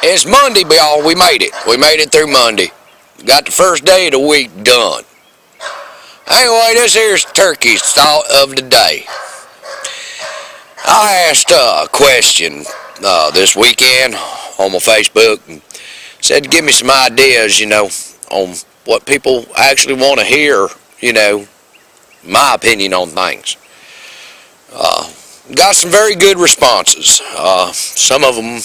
It's Monday, y'all. We made it. We made it through Monday. Got the first day of the week done. Anyway, this here's Turkey's thought of the day. I asked a question this weekend on my Facebook and said give me some ideas, on what people actually want to hear, my opinion on things. Got some very good responses. Some of them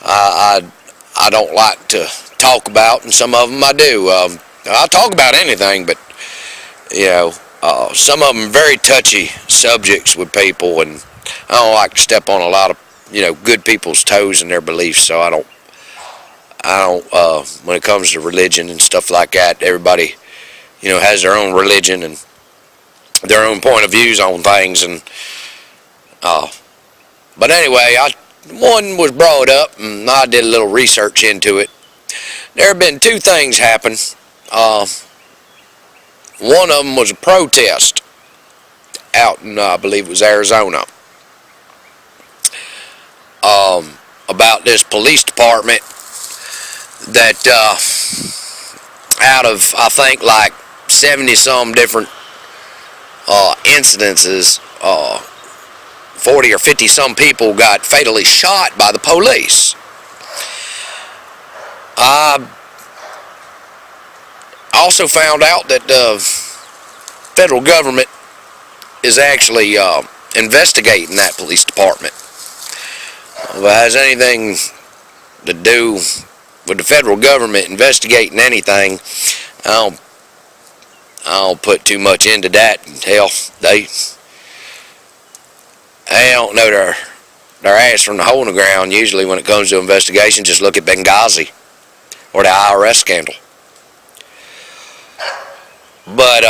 I don't like to talk about, and some of them I do. I talk about anything, but some of them very touchy subjects with people, and I don't like to step on a lot of good people's toes and their beliefs. So I don't. When it comes to religion and stuff like that, everybody has their own religion and their own point of views on things, and but anyway, one was brought up, and I did a little research into it. There have been two things happen. One of them was a protest out in, I believe it was Arizona, about this police department that out of, I think, like 70-some different incidences, 40 or 50-some people got fatally shot by the police. I also found out that the federal government is actually investigating that police department. If it has anything to do with the federal government investigating anything, I don't put too much into that. Hell, they don't know their ass from the hole in the ground usually when it comes to investigation. Just look at Benghazi or the IRS scandal. But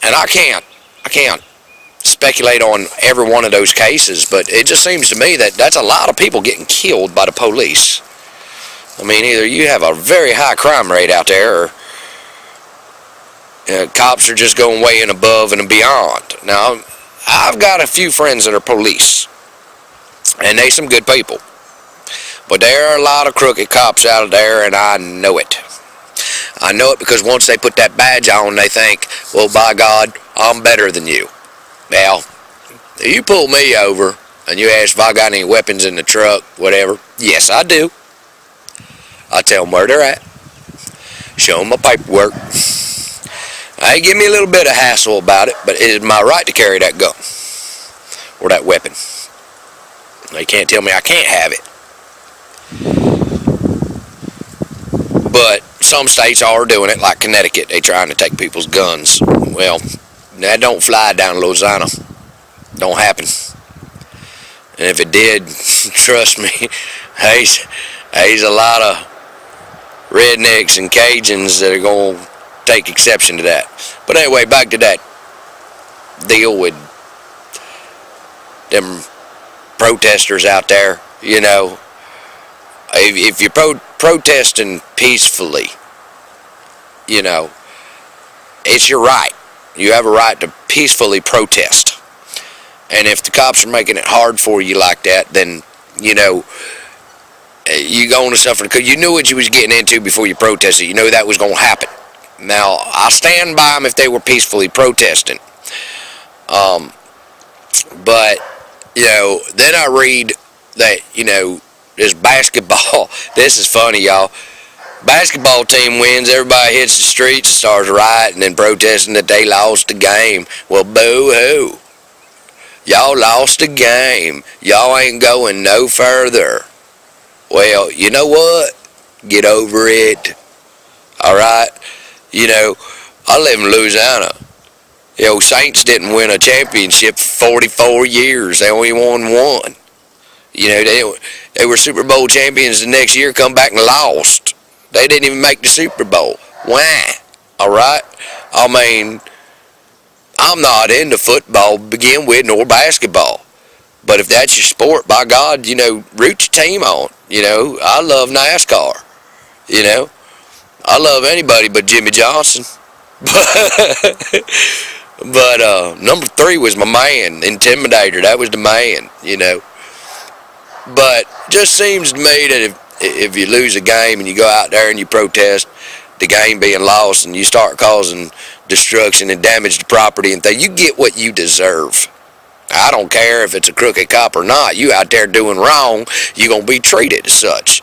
and I can't speculate on every one of those cases, but it just seems to me that that's a lot of people getting killed by the police. I mean, either you have a very high crime rate out there, or cops are just going way and above and beyond. Now, I've got a few friends that are police, and they some good people. But there are a lot of crooked cops out there, and I know it. I know it because once they put that badge on, they think, well, by God, I'm better than you. Now, if you pull me over and you ask if I got any weapons in the truck, whatever, yes, I do. I tell them where they're at. Show them my paperwork. They give me a little bit of hassle about it, but it is my right to carry that gun or that weapon. They can't tell me I can't have it. But some states are doing it, like Connecticut. They trying to take people's guns. Well, that don't fly down in Louisiana. Don't happen. And if it did, trust me, there's a lot of rednecks and Cajuns that are going to take exception to that. But anyway, back to that deal with them protesters out there. If you're protesting peacefully, it's your right. You have a right to peacefully protest. And if the cops are making it hard for you like that, then, you're going to suffer, because you knew what you was getting into before you protested. You knew that was going to happen. Now, I stand by them if they were peacefully protesting. But, then I read that, this basketball, this is funny, y'all. Basketball team wins, everybody hits the streets, starts rioting and protesting that they lost the game. Well, boo-hoo. Y'all lost the game. Y'all ain't going no further. Well, you know what? Get over it. Alright? I live in Louisiana. Saints didn't win a championship for 44 years. They only won one. They were Super Bowl champions the next year, come back and lost. They didn't even make the Super Bowl. Why? Alright? I mean, I'm not into football to begin with, nor basketball. But if that's your sport, by God, root your team on. I love NASCAR. I love anybody but Jimmy Johnson. But number 3 was my man, Intimidator. That was the man, But just seems to me that if you lose a game and you go out there and you protest the game being lost and you start causing destruction and damage to property and things, you get what you deserve. I don't care if it's a crooked cop or not. You out there doing wrong, you're going to be treated as such.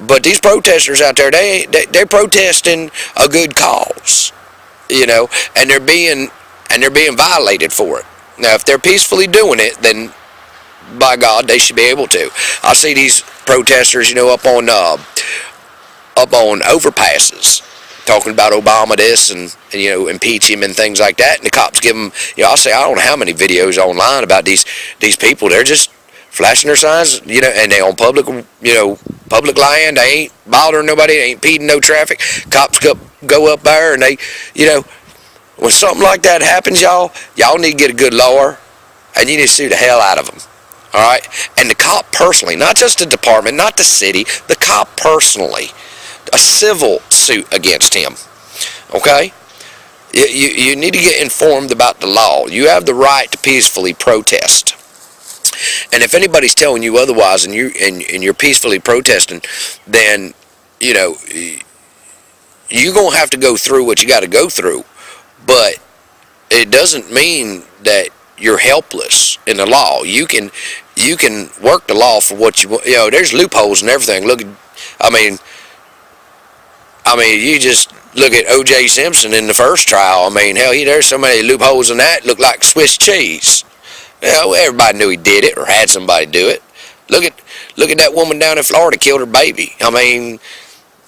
But these protesters out there, they're protesting a good cause, and they're being violated for it. Now, if they're peacefully doing it, then by God, they should be able to. I see these protesters, up on overpasses, talking about Obama this and impeach him and things like that. And the cops give them, I don't know how many videos online about these people. They're just flashing their signs, and they on public land. They ain't bothering nobody. They ain't impeding no traffic. Cops go up there and they, when something like that happens, y'all need to get a good lawyer, and you need to sue the hell out of them. All right? And the cop personally, not just the department, not the city, the cop personally, a civil suit against him. Okay? You need to get informed about the law. You have the right to peacefully protest. And if anybody's telling you otherwise and you're peacefully protesting, then, you're going to have to go through what you got to go through. But it doesn't mean that you're helpless in the law. You can work the law for what you want. There's loopholes and everything. You just look at O.J. Simpson in the first trial. Hell, there's so many loopholes in that, look like Swiss cheese. Everybody knew he did it or had somebody do it. Look at that woman down in Florida killed her baby.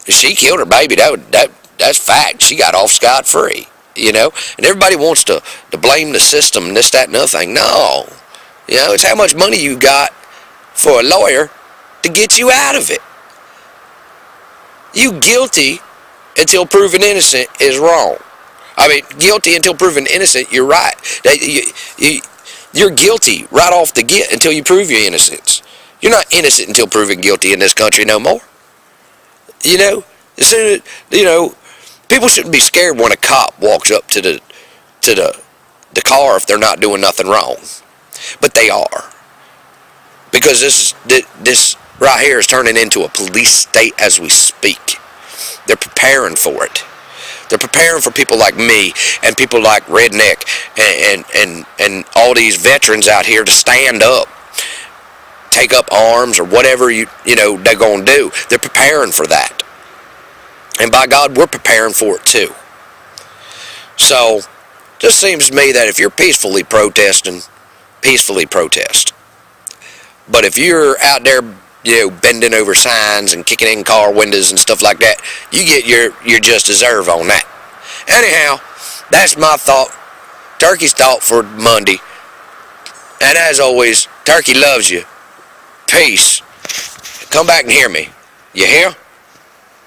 She killed her baby. That's fact. She got off scot-free. And everybody wants to blame the system and this, that, and the other thing. No. It's how much money you got for a lawyer to get you out of it. You guilty until proven innocent is wrong. Guilty until proven innocent, you're right. You're guilty right off the get until you prove your innocence. You're not innocent until proven guilty in this country no more. As soon as, people shouldn't be scared when a cop walks up to the car if they're not doing nothing wrong. But they are. Because this right here is turning into a police state as we speak. They're preparing for it. They're preparing for people like me and people like Redneck and all these veterans out here to stand up, take up arms or whatever they're going to do. They're preparing for that. And by God, we're preparing for it too. So, just seems to me that if you're peacefully protesting, peacefully protest. But if you're out there, bending over signs and kicking in car windows and stuff like that, you get your just deserve on that. Anyhow, that's my thought. Turkey's thought for Monday. And as always, Turkey loves you. Peace. Come back and hear me. You hear?